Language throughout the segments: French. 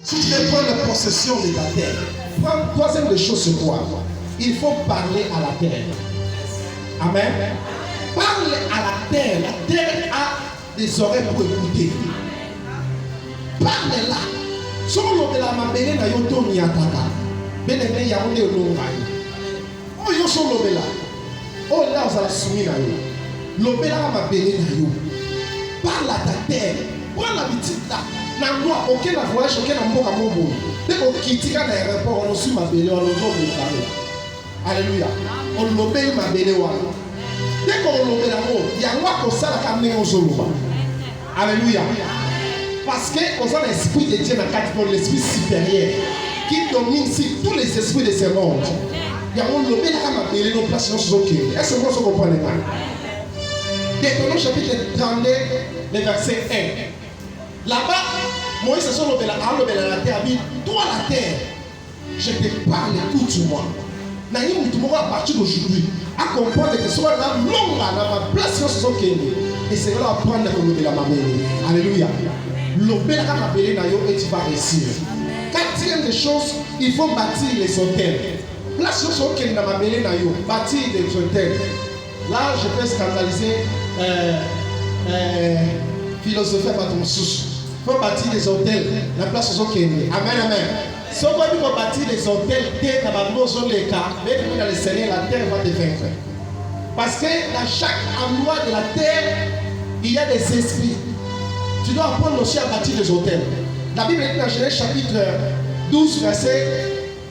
Si tu veux prendre la possession de ta terre, troisième des choses, c'est quoi? Il faut parler à la terre. Amen. Parle à la terre. La terre a des oreilles pour écouter. Parle-la. Solo de la mabele na yoto ni ataka. Benene ya onde olongai. Oh yo solo bela. Oh là on la soumis na yo. Lobela la mabele na yo. Parle à ta terre. Prends l'habitude là. Na moi aucun voyage aucun mboka mobo. Dès qu'on quitte quand l'aéroport on suit mabele on le parler. Alléluia. On lobela mabele wa. Dès qu'on lobela mo, ya moi ko sala kamne on solo. Alléluia. Parce que on a l'esprit de Dieu dans quatre pour l'esprit supérieur qui domine sur tous les esprits de ce monde. Il y a un lobby là comme appelé nos places dans ce zoque. Est-ce que vous comprenez pas? Deutéronome chapitre 32, le verset 1. Là-bas, Moïse se sont lobé la terre, dit toi la terre, je te parle, écoute-moi. Naïm tout le monde à partir d'aujourd'hui à comprendre que soit là longue là dans ma place dans ce zoque. Et c'est là apprendre comme de la mamelle. Alléluia. L'obéla va appeler Nayo et tu vas réussir. Quatrième des choses, il faut bâtir les hôtels. La chose auquel on va appeler Nayo, bâtir des hôtels. Là, je peux scandaliser philosophie à ton souche. Il faut bâtir des hôtels. La place auquel amen, amen. Si on va bâtir des hôtels, dès que dans les cas, même dans le Seigneur, la terre va te vaincre. Parce que dans chaque endroit de la terre, il y a des esprits. Tu dois apprendre aussi à bâtir des hôtels. La Bible dit dans Genèse chapitre 12, verset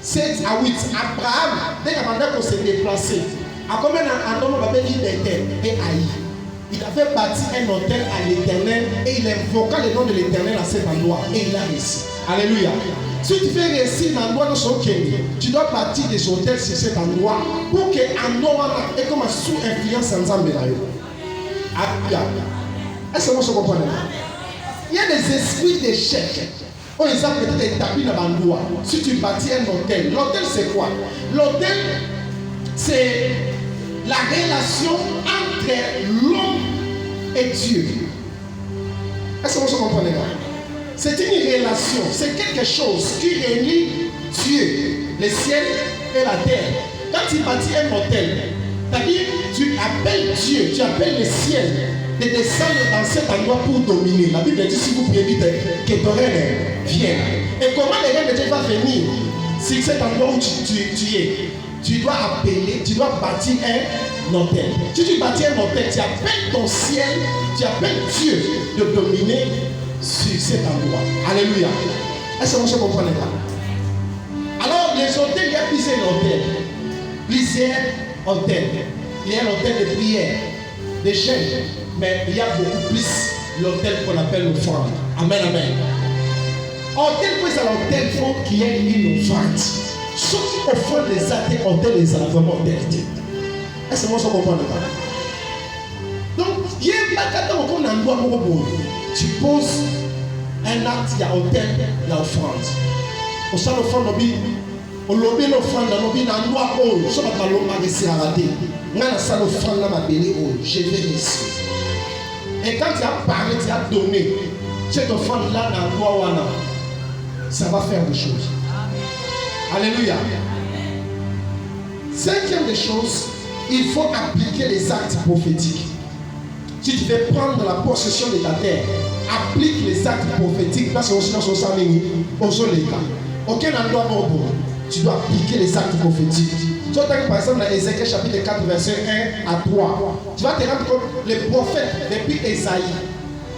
7 à 8. Abraham, dès qu'Abraham s'est déplacé, a combien un homme appelé Bethel et Haï. Il avait bâti un hôtel à l'Éternel et il invoqua le nom de l'Éternel à cet endroit et il a réussi. Alléluia. Si tu fais réussir un endroit dans son Kenya, tu dois bâtir des hôtels sur cet endroit pour qu'un endroit est comme sous influence en Zambélayo. Alléluia. Est-ce que vous comprenez? Il y a des esprits d'échec. On les a peut-être établis dans l'endroit. Si tu bâtis un hôtel, l'hôtel c'est quoi? L'hôtel c'est la relation entre l'homme et Dieu. Est-ce que vous comprenez? C'est une relation, c'est quelque chose qui réunit Dieu, le ciel et la terre. Quand tu bâtis un hôtel, c'est-à-dire tu appelles Dieu, tu appelles le ciel de descendre dans cet endroit pour dominer. La Bible dit si vous priez vite que ton règne vienne. Et comment le règne de Dieu va venir si cet endroit où tu es? Tu dois appeler, tu dois bâtir un hôtel. Si tu bâtis un hôtel, tu appelles ton ciel, tu appelles Dieu de dominer sur cet endroit. Alléluia. Est-ce que vous comprenez pas? Alors, les hôtels, il y a plusieurs hôtels. Plusieurs hôtels. Il y a l'hôtel de prière, de jeûne, mais il y a beaucoup plus l'hôtel qu'on appelle l'offrande. Amen, amen. Hôtel, puis à l'hôtel, il faut qu'il y ait une offrande. Ceux qui offrent des actes, hôtel, ils ont vraiment hôtel. Est-ce que vous comprenez pas? Donc, il y a pas quand on a un endroit où tu poses un acte, il y a hôtel, il y a offrande. Au sein de l'offrande, on lobby l'offrande, on lobby un endroit où je ne vais pas l'homme à rater. Moi, la salle offrande, je vais réussir. Et quand tu as parlé, tu as donné, cette offrande-là, dans l'endroit où ça va faire des choses. Alléluia. Cinquième des choses, il faut appliquer les actes prophétiques. Si tu veux prendre la possession de ta terre, applique les actes prophétiques parce que sinon c'est ça les cas. Aucun endroit bon, tu dois appliquer les actes prophétiques. Tu vois par exemple dans Ézéchiel chapitre 4 verset 1 à 3. Tu vas te rendre compte les prophètes depuis Esaïe.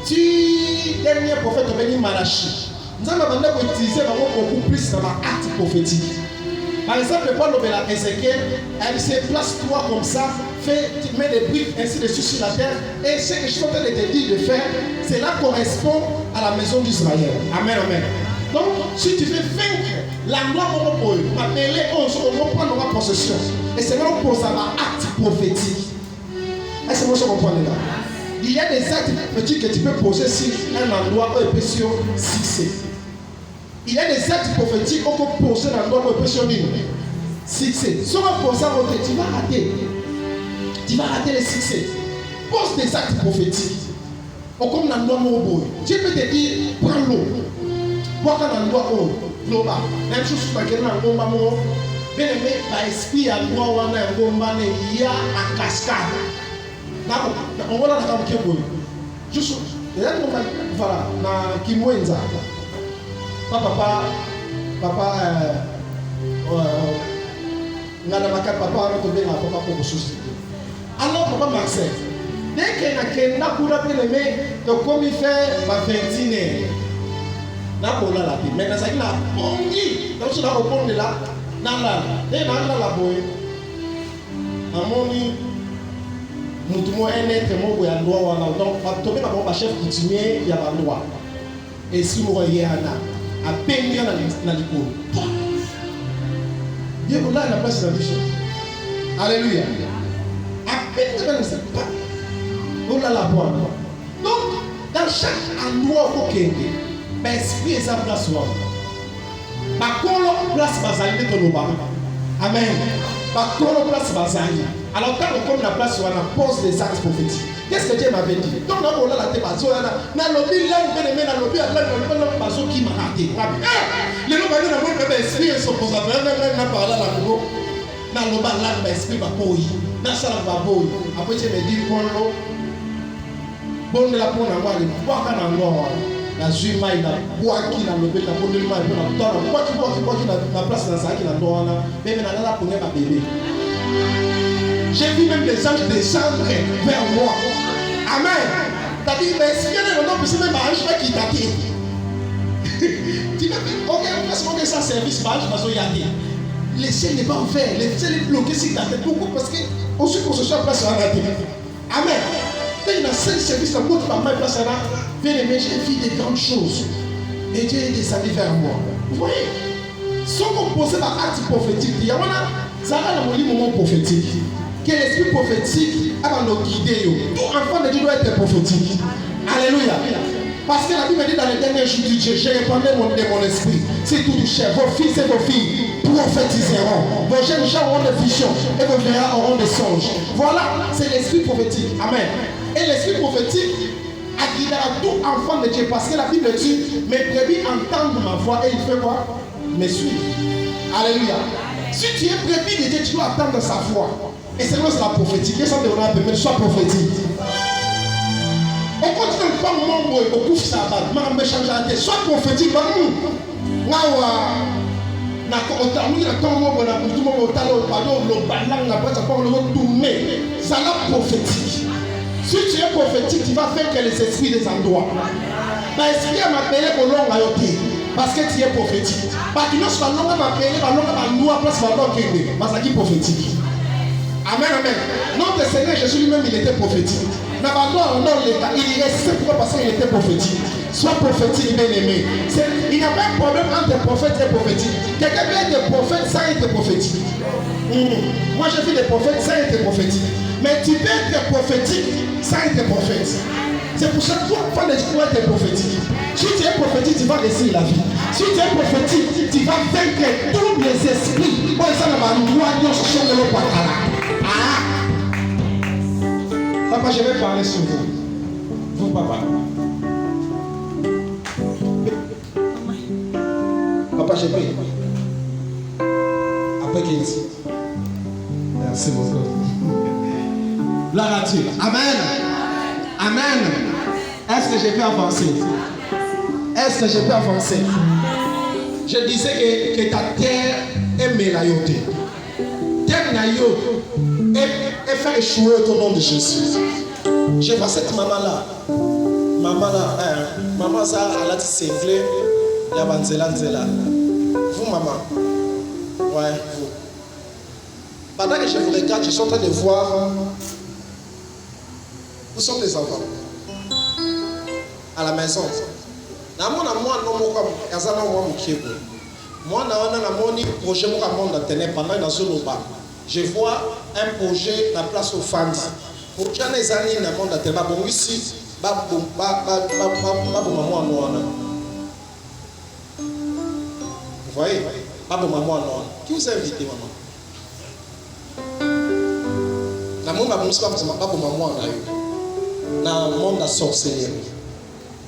Tu dernier prophète venu Malachi. Nous allons utiliser beaucoup plus dans l'acte prophétique. Par exemple, Paul Obéla Ézéchiel, elle se place-toi comme ça, tu mets des briques ainsi de suite sur la terre, et ce que je suis en train de te dire de faire, cela correspond à la maison d'Israël. Amen, amen. Donc, si tu veux vaincre l'endroit où on peut appeler, on va prendre notre possession. Et c'est là où on pose un acte prophétique. Est-ce que vous comprenez là? Il y a des actes prophétiques que tu peux poser sur un endroit où il peut se fixer. Il y a des actes prophétiques qu'on peut poser dans l'endroit où il peut se fixer. Si on va poser un autre, tu vas rater. Tu vas rater le succès. Pose des actes prophétiques. Comme dans l'endroit où Dieu peut te dire, prends l'eau. Boka na ndwa o loba. Même chose sur laquelle na ngomba mo. Bien aimé, l'esprit à ndwa wana ngomba ne ya en cascade. Na on voit là dans le kebo. Juste voilà na kimwenza. Papa ngana makaka papa na tobenga papa pour souci. Alors papa Marcel, dès que na kenda kuna bien aimé, to comme fait ma 21 na kola la vie mais na ça qui la bongi donc ça répondre là na la boy amoni mutu mo être mo ya loi wana donc tomber ba chef coutumier ya ba loi et si mo yana a penga na likolo Dieu là la place de la vie alléluia a penga na c'est pas on la boire donc dans chaque endroit au Kenya esprit et sa place là. Bakolo place bazali de Toloba. Amen. Bakolo place bazali. Alors quand on comme la place où on pose des actes prophétiques. Qu'est-ce que Dieu m'avait dit? Donc là on a la tête bazo na lobby là on peut na lobby là on bazo qui m'a raté. Les gens vont na mon esprit et s'oppose à na parler la ngo. Na loba là esprit va boy. Na sala va boy. Après Dieu me dit bon la pour na moi le pouvoir na ngwa. La Zuma il a boaki na lobé na bonnement et na tora boaki na place na ça qui na doana même na la pour ma bébé. J'ai vu même des anges descendre vers moi. Amen. T'as dit mais si bien le nom peut même ange qui t'a dit. Tu m'as dit OK, on va se demander ça service ange parce qu'il y a dit. Le ciel n'est pas ouvert, le ciel est bloqué si t'as fait beaucoup parce que aussi qu'on se soit place à la télé. Amen. Il y a 5 services dans votre maman place là. Bien aimé, j'ai vu des grandes choses. Et Dieu est descendu vers moi. Vous voyez, sont composés par actes prophétiques. Il y a un moment prophétique. Que l'esprit prophétique a nous guider. Tout enfant de Dieu doit être prophétique. Alléluia. Parce que la Bible dit dans les derniers jours du Dieu, j'ai répandu de mon esprit. C'est tout du cher. Vos fils et vos filles prophétiseront. Vos jeunes gens auront des visions et vos vieillards auront des songes. Voilà, c'est l'esprit prophétique. Amen. Et l'esprit prophétique guidera tout enfant de Dieu. Parce que la Bible dit, mes brebis entendent ma voix et il fait quoi? Me suivre. Alléluia. Si tu es brebis de Dieu, tu dois attendre sa voix. Et c'est là la prophétique. Et ça te donnera un peu, mais sois prophétique. On continue de faire mon mot et au coup de sabbat. Je vais changer la tête. Sois prophétique. Si tu es prophétique, tu vas faire que les esprits des endroits. L'esprit m'a appelé pour l'homme à yoté. Parce que tu es prophétique. Parce que lorsque l'homme m'a appelé, l'homme m'a nous à place de l'homme qui est. Parce qu'il est prophétique. Amen, amen. Notre Seigneur Jésus lui-même, il était prophétique. Il est resté parce qu'il était prophétique. Sois prophétique, bien aimé. Il n'y a pas de problème entre prophète et prophétique. Quelqu'un peut être prophète sans être prophétique. Moi, j'ai vu des prophètes sans être prophétique. Mais tu peux être prophétique sans être prophète. C'est pour ça que toi, tu dois être prophétique. Si tu es prophétique, tu vas réussir la vie. Si tu es prophétique, tu vas vaincre tous les esprits. Papa, je vais parler sur vous. Vous, papa. Papa, j'ai pris. Après qu'il dit. Merci beaucoup. Gloire à Dieu. Amen. Amen. Est-ce que je peux avancer? Est-ce que je peux avancer? Je disais que ta terre est mélaillotée. Terre naïo et faire échouer au nom de Jésus. Je vois cette maman-là. Maman ça, elle a dit cinglé. Il y a Banzela. Vous, maman. Ouais, vous. Pendant que je vous regarde, je suis en train de voir. Où sont les enfants? À la maison. Moi, projet je vois un projet dans la place aux femmes. Pour les années, dans le monde, bon ici, vous voyez? Qui vous a invité, maman? Dans le monde de la sorcellerie.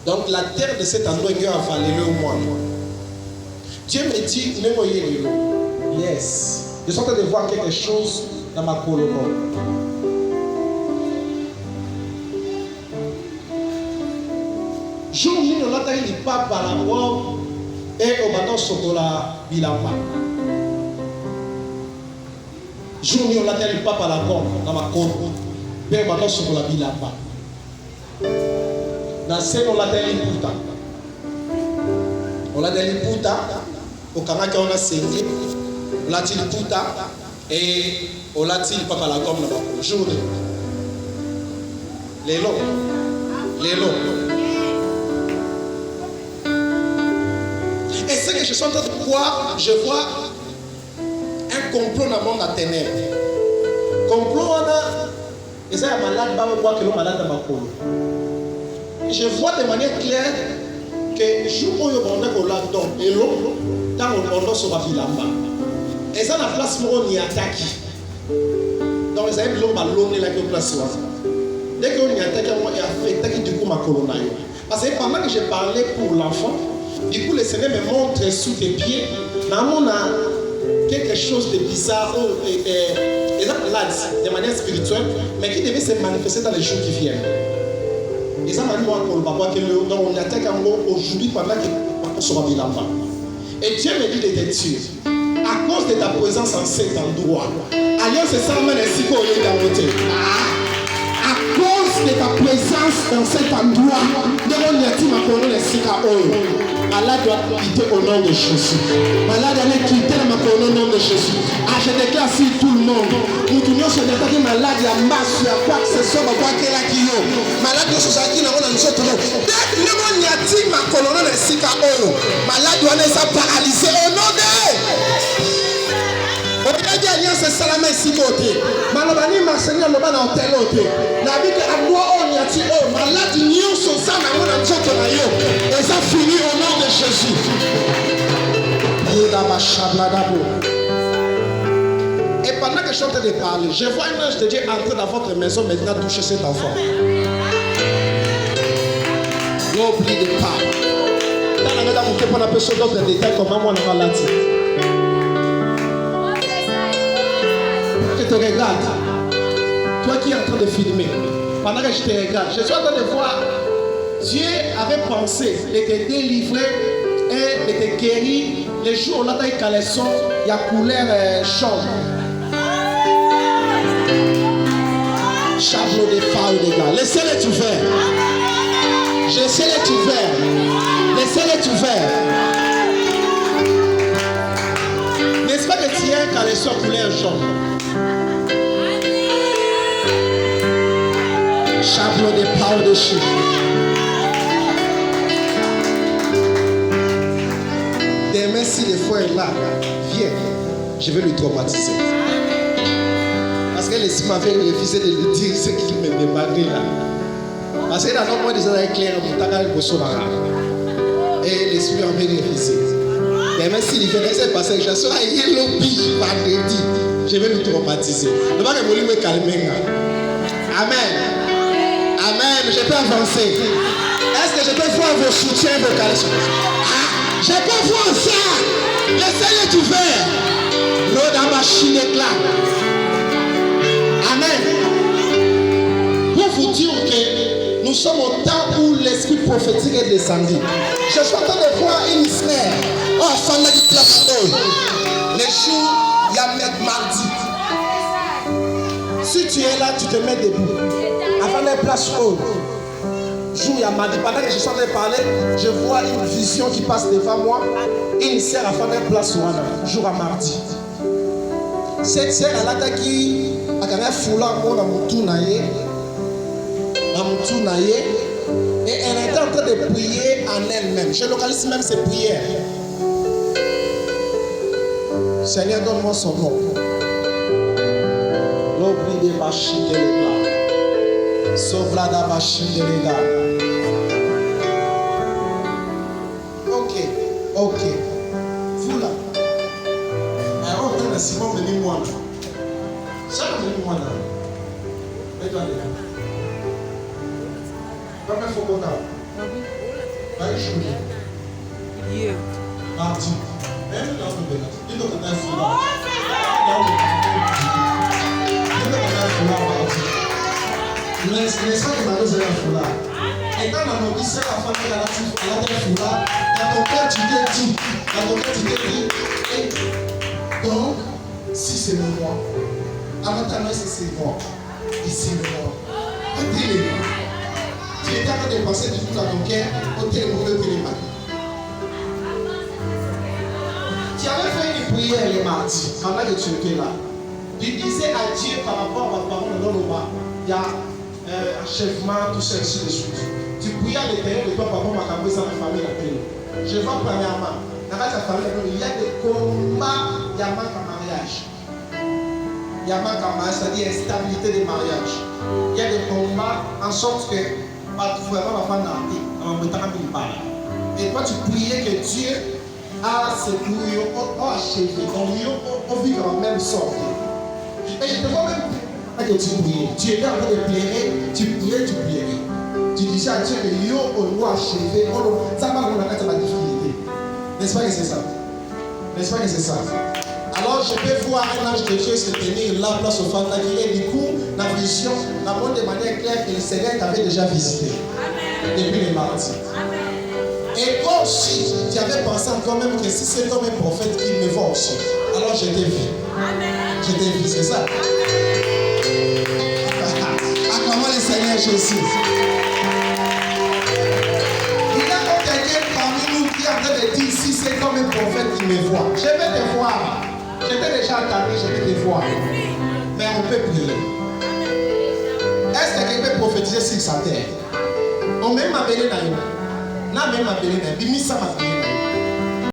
Donc la terre de cet endroit est avalée au moins. Dieu me dit, yes. Je suis en train de voir quelque chose dans ma colonne. Jour-nuit, on a dit pas par la voix et au bâton Sokola Bilamba. Jour-nuit, on a dit pas par la voix dans ma colonne et au bâton Sokola Bilamba. Dans ce on a dit Puta. On a dit Puta. Au Kanaka, on a saigné. On a dit Puta. Et on a dit pas par la gomme dans ma colonne. Jour-nuit. Les lots. Et c'est que je suis en train de voir, je vois un complot dans le monde à ténèbres. Complot, on a un malade, malade dans ma colonne. Je vois de manière claire que jour où on a un et l'eau, dans on sur la ville et ça, la place où on y attaque. Donc, les amis, l'homme a l'homme là qui est place. Dès qu'on y attaque, on y affecte du coup ma colonne. Parce que pendant que j'ai parlé pour l'enfant, du coup, le Seigneur me montre sous tes pieds, on a quelque chose de bizarre, de manière spirituelle, mais qui devait se manifester dans les jours qui viennent. Et ça m'a dit, on attaque aujourd'hui pendant que sur la là-bas. Et Dieu me dit de te tuer. À cause de ta présence en cet endroit. Alliance et ça mène ainsi qu'on est dans le côté. À cause de ta présence dans cet endroit, malade doit quitter au nom de Jésus. Malade doit quitter au nom de Jésus. Ah, je déclare si tout le monde. Nous tous se déclare que malade a masse, à quoi que ce soit, quoi qu'elle a qui yo. Malade doit se qui n'a pas de chose. Dès le monde y a dit ma colonne de Sika Olo. Malade doit être paralysé au nom de. On a dit alliance salama ici côté. Malobani Marseille loba na hôtel côté. La vie que adwa on y a dit oh malade nyo so ça na mona tchoko na yo. Et ça finit au nom de Jésus. Et pendant que je suis en train de parler, je vois un ange de Dieu entrer dans votre maison maintenant toucher cet enfant. N'oublie pas. Dans la maison, on peut pas sur d'autres détails comme moi on a maladie. Je te regarde, toi qui es en train de filmer, pendant que je te regarde, je suis en train de voir, Dieu avait pensé de te délivrer et de te guérir les jours où on a des caleçons, il y a couleur jaune. Chapeau de phare des gars, laissez-les tout faire. Laissez-les tout faire. Laissez-les tout faire. N'est-ce pas que tu as un caleçon couleur jaune? Chapeau de phare de chiffre. Demain, si le frère est là, viens, je vais lui traumatiser. Parce que l'esprit m'avait refusé de lui dire ce qu'il me demandait là. Parce que dans notre monde, ils ont éclairé et l'esprit m'avait refusé. Demain, s'il vient, c'est parce que je suis à Yellow Beach vendredi, je vais lui traumatiser. Ne pas que vous me calmer. Amen. Amen. Je peux avancer. Est-ce que je peux voir vos soutiens vocaux? Je peux voir ça. Laissez-les tout faire. L'eau dans ma chine éclate. Amen. Pour vous dire que nous sommes au temps où l'esprit prophétique est descendu. Je suis en train de voir une sphère. Oh, femme qui place haut. Les jours, il y a mardi. Si tu es là, tu te mets debout. Avant de place haut. Jour, il y a mardi. Pendant que je suis en train de parler, je vois une vision qui passe devant moi. Une sœur à faire une place jour à mardi. Cette sœur, elle a qui a un foulard dans mon naïe. Et elle était en train de prier en elle-même. Je localise même ses prières. Seigneur, donne-moi son nom. L'oubli des machines de l'État. Sauve-la des machines de l'État. Ok. Vous là. Alors, on a Simon venu moi là. Ça venu moi là. Mets-toi là. Pas même faut qu'on a. Pas une journée. Mardi. Même là, vous venez. Il doit être un foulard. N'est-ce pas que Marie est un foulard? Et quand on a dit ça, la femme elle a un foulard, dans ton cœur tu t'es dit, donc, si c'est moi, avant ta main c'est moi, ici le moi. Tu étais en train de penser du tout dans ton cœur, au tel mauvais téléphone. Tu avais fait une prière les mardis, pendant que tu étais là. Tu disais à Dieu par rapport à ma parole dans le bas, il y a achèvement, tout ça, ainsi de suite. Tu priais à l'intérieur de toi, papa, ma campagne, ça ma famille, la paix. Je vois premièrement, dans ta famille, il y a des combats, il y a manque à mariage. Il y a manque à mariage, c'est-à-dire instabilité de mariage. Il y a des combats en sorte que, pas tout vraiment la femme n'a dit, en mettant un parle. Et toi, tu priais que Dieu a secouru, a achevé, on vit dans la même sorte. Et je te vois même que tu priais. Tu étais en train de pleurer, tu priais. Tu disais à Dieu que yo, on doit achever, ça va vous la difficulté. N'est-ce pas que c'est ça? N'est-ce pas que c'est ça? Alors je peux voir un ange de Dieu se tenir là, place au Fanta, qui est du coup, la vision, la montre de manière claire que le Seigneur t'avait déjà visité. Depuis les mardis. Et toi aussi, tu avais pensé encore même que si c'est comme un prophète, il me voit aussi. Alors je t'ai vu. Je t'ai vu, c'est ça? Acclamons le Seigneur Jésus. Il y a donc quelqu'un parmi nous qui est en train de dire si c'est comme un prophète qui me voit. Je vais te voir. J'étais déjà entamé, je vais te voir. Mais on peut prier. Est-ce que quelqu'un peut prophétiser sur sa terre? On m'a même appelé dans le même appelé dans le